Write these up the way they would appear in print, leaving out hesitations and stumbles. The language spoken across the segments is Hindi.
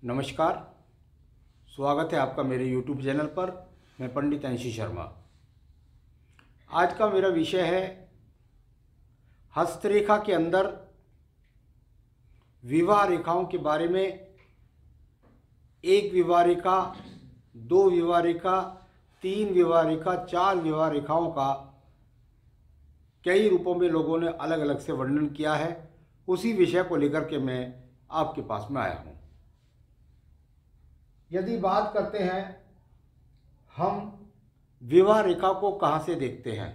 नमस्कार, स्वागत है आपका मेरे YouTube चैनल पर। मैं पंडित अंशी शर्मा। आज का मेरा विषय है हस्तरेखा के अंदर विवाह रेखाओं के बारे में। एक विवाह रेखा, दो विवाह रेखा, तीन विवाह रेखा, चार विवाह रेखाओं का कई रूपों में लोगों ने अलग अलग से वर्णन किया है। उसी विषय को लेकर के मैं आपके पास में आया हूँ। यदि बात करते हैं हम विवाह रेखा को कहाँ से देखते हैं,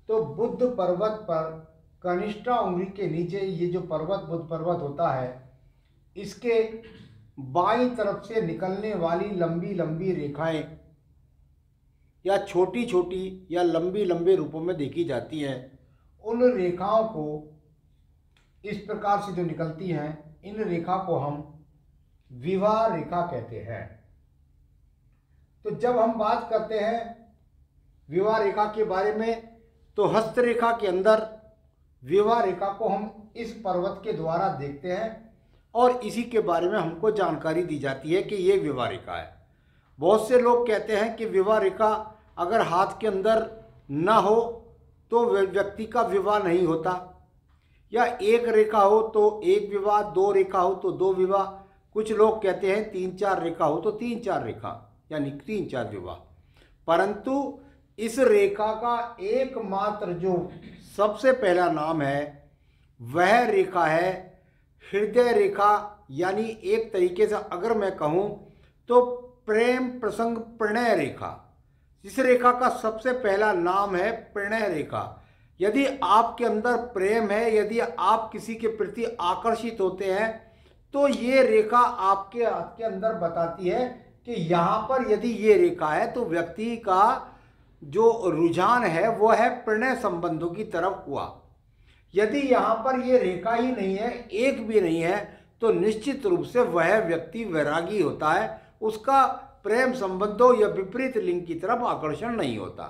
तो बुध पर्वत पर कनिष्ठा उंगली के नीचे ये जो पर्वत बुध पर्वत होता है, इसके बाईं तरफ से निकलने वाली लंबी लंबी रेखाएं या छोटी छोटी या लंबी लंबे रूपों में देखी जाती हैं। उन रेखाओं को इस प्रकार से जो निकलती हैं, इन रेखा को हम विवाह रेखा कहते हैं। तो जब हम बात करते हैं विवाह रेखा के बारे में, तो हस्तरेखा के अंदर विवाह रेखा को हम इस पर्वत के द्वारा देखते हैं और इसी के बारे में हमको जानकारी दी जाती है कि ये विवाह रेखा है। बहुत से लोग कहते हैं कि विवाह रेखा अगर हाथ के अंदर ना हो तो व्यक्ति का विवाह नहीं होता, या एक रेखा हो तो एक विवाह, दो रेखा हो तो दो विवाह। कुछ लोग कहते हैं तीन चार रेखा हो तो तीन चार रेखा, यानी तीन चार विवाह। परंतु इस रेखा का एकमात्र जो सबसे पहला नाम है वह रेखा है हृदय रेखा, यानी एक तरीके से अगर मैं कहूँ तो प्रेम प्रसंग प्रणय रेखा। इस रेखा का सबसे पहला नाम है प्रणय रेखा। यदि आपके अंदर प्रेम है, यदि आप किसी के प्रति आकर्षित होते हैं, तो ये रेखा आपके हाथ के अंदर बताती है कि यहाँ पर यदि ये रेखा है तो व्यक्ति का जो रुझान है वो है प्रणय संबंधों की तरफ हुआ। यदि यहाँ पर ये रेखा ही नहीं है, एक भी नहीं है, तो निश्चित रूप से वह व्यक्ति वैरागी होता है। उसका प्रेम संबंधों या विपरीत लिंग की तरफ आकर्षण नहीं होता।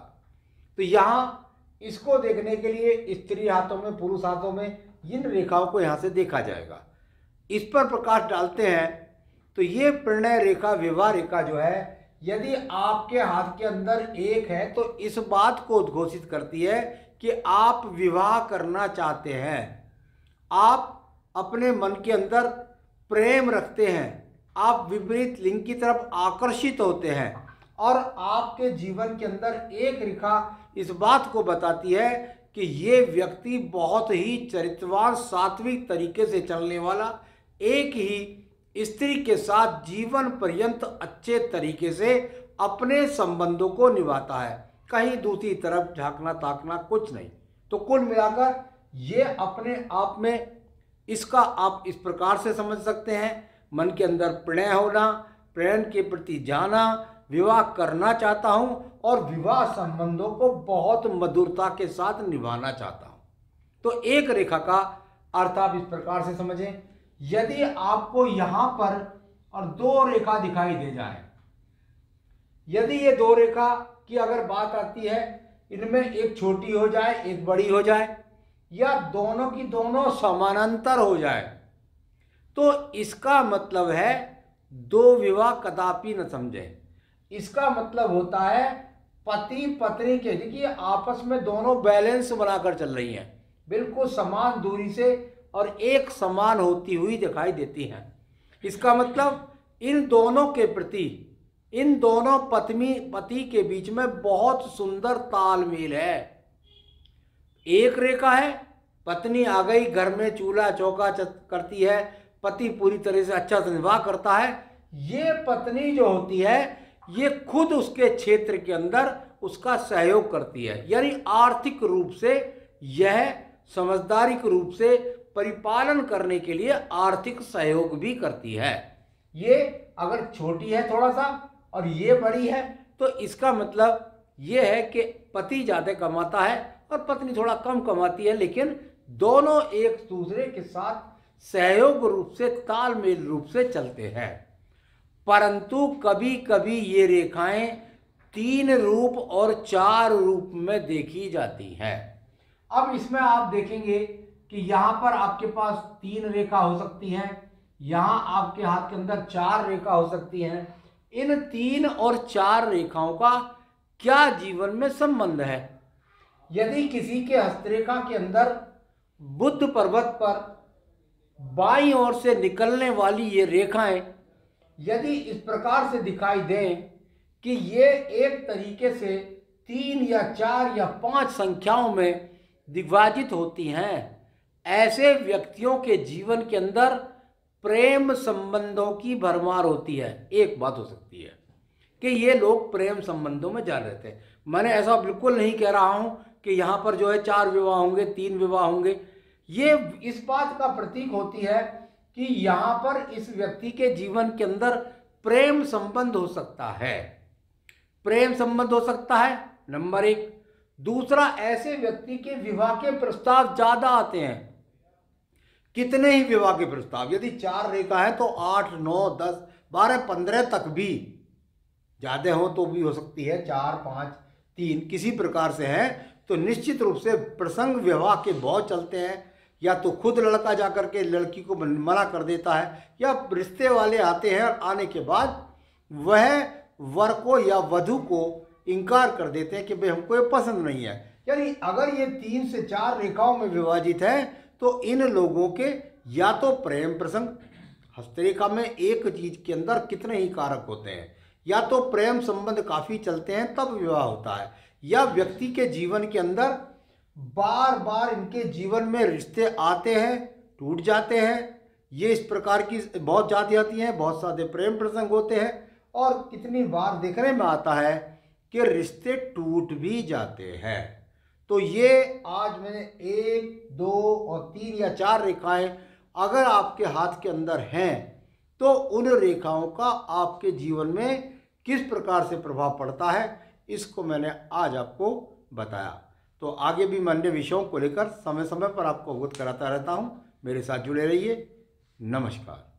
तो यहाँ इसको देखने के लिए स्त्री हाथों में, पुरुष हाथों में इन रेखाओं को यहाँ से देखा जाएगा। इस पर प्रकाश डालते हैं तो ये प्रणय रेखा, विवाह रेखा जो है, यदि आपके हाथ के अंदर एक है तो इस बात को उद्घोषित करती है कि आप विवाह करना चाहते हैं। आप अपने मन के अंदर प्रेम रखते हैं, आप विपरीत लिंग की तरफ आकर्षित होते हैं, और आपके जीवन के अंदर एक रेखा इस बात को बताती है कि ये व्यक्ति बहुत ही चरित्रवान, सात्विक तरीके से चलने वाला, एक ही स्त्री के साथ जीवन पर्यंत अच्छे तरीके से अपने संबंधों को निभाता है। कहीं दूसरी तरफ झांकना ताकना कुछ नहीं। तो कुल मिलाकर ये अपने आप में इसका आप इस प्रकार से समझ सकते हैं, मन के अंदर प्रणय होना, प्रेम के प्रति जाना, विवाह करना चाहता हूँ और विवाह संबंधों को बहुत मधुरता के साथ निभाना चाहता हूँ। तो एक रेखा का अर्थ आप इस प्रकार से समझें। यदि आपको यहाँ पर और दो रेखा दिखाई दे जाए, यदि ये दो रेखा की अगर बात आती है, इनमें एक छोटी हो जाए एक बड़ी हो जाए, या दोनों की दोनों समानांतर हो जाए, तो इसका मतलब है दो विवाह कदापि न समझे। इसका मतलब होता है पति पत्नी के, देखिए आपस में दोनों बैलेंस बनाकर चल रही हैं, बिल्कुल समान दूरी से और एक समान होती हुई दिखाई देती हैं। इसका मतलब इन दोनों के प्रति, इन दोनों पति के बीच में बहुत सुंदर तालमेल है। एक रेखा है, पत्नी आ गई घर में, चूल्हा चौका करती है, पति पूरी तरह से अच्छा से निभाव करता है। ये पत्नी जो होती है ये खुद उसके क्षेत्र के अंदर उसका सहयोग करती है, यानी आर्थिक रूप से यह समझदारी के रूप से परिपालन करने के लिए आर्थिक सहयोग भी करती है। ये अगर छोटी है थोड़ा सा और ये बड़ी है, तो इसका मतलब ये है कि पति ज़्यादा कमाता है और पत्नी थोड़ा कम कमाती है, लेकिन दोनों एक दूसरे के साथ सहयोग रूप से, तालमेल रूप से चलते हैं। परंतु कभी कभी ये रेखाएं तीन रूप और चार रूप में देखी जाती हैं। अब इसमें आप देखेंगे कि यहाँ पर आपके पास तीन रेखा हो सकती है, यहाँ आपके हाथ के अंदर 4 रेखा हो सकती हैं। इन 3 और 4 रेखाओं का क्या जीवन में संबंध है? यदि किसी के हस्तरेखा के अंदर बुध पर्वत पर बाईं ओर से निकलने वाली ये रेखाएं यदि इस प्रकार से दिखाई दें कि ये एक तरीके से 3 या 4 या 5 संख्याओं में विभाजित होती हैं, ऐसे व्यक्तियों के जीवन के अंदर प्रेम संबंधों की भरमार होती है। एक बात हो सकती है कि ये लोग प्रेम संबंधों में जा रहे थे। मैंने ऐसा बिल्कुल नहीं कह रहा हूं कि यहाँ पर जो है 4 विवाह होंगे, 3 विवाह होंगे। ये इस बात का प्रतीक होती है कि यहाँ पर इस व्यक्ति के जीवन के अंदर प्रेम संबंध हो सकता है। प्रेम संबंध हो सकता है, नंबर 1। दूसरा, ऐसे व्यक्ति के विवाह के प्रस्ताव ज्यादा आते हैं। कितने ही विवाह के प्रस्ताव, यदि 4 रेखा है तो 8, 9, 10, 12, 15 तक भी, ज्यादा हो तो भी हो सकती है 4, 5, 3 किसी प्रकार से है, तो निश्चित रूप से प्रसंग विवाह के बहुत चलते हैं। या तो खुद लड़का जाकर के लड़की को मना कर देता है, या रिश्ते वाले आते हैं और आने के बाद वह वर को या वधू को इनकार कर देते हैं कि भाई हमको ये पसंद नहीं है। यानी अगर ये 3 से 4 रेखाओं में विभाजित है तो इन लोगों के या तो प्रेम प्रसंग, हस्तरेखा में एक चीज के अंदर कितने ही कारक होते हैं, या तो प्रेम संबंध काफी चलते हैं तब विवाह होता है, या व्यक्ति के जीवन के अंदर बार बार इनके जीवन में रिश्ते आते हैं, टूट जाते हैं। ये इस प्रकार की बहुत जाती आती हैं, बहुत सारे प्रेम प्रसंग होते हैं, और कितनी बार देखने में आता है कि रिश्ते टूट भी जाते हैं। तो ये आज मैंने 1, 2 और 3 या 4 रेखाएं अगर आपके हाथ के अंदर हैं तो उन रेखाओं का आपके जीवन में किस प्रकार से प्रभाव पड़ता है, इसको मैंने आज आपको बताया। तो आगे भी मैं अन्य विषयों को लेकर समय समय पर आपको अवगत कराता रहता हूँ। मेरे साथ जुड़े रहिए। नमस्कार।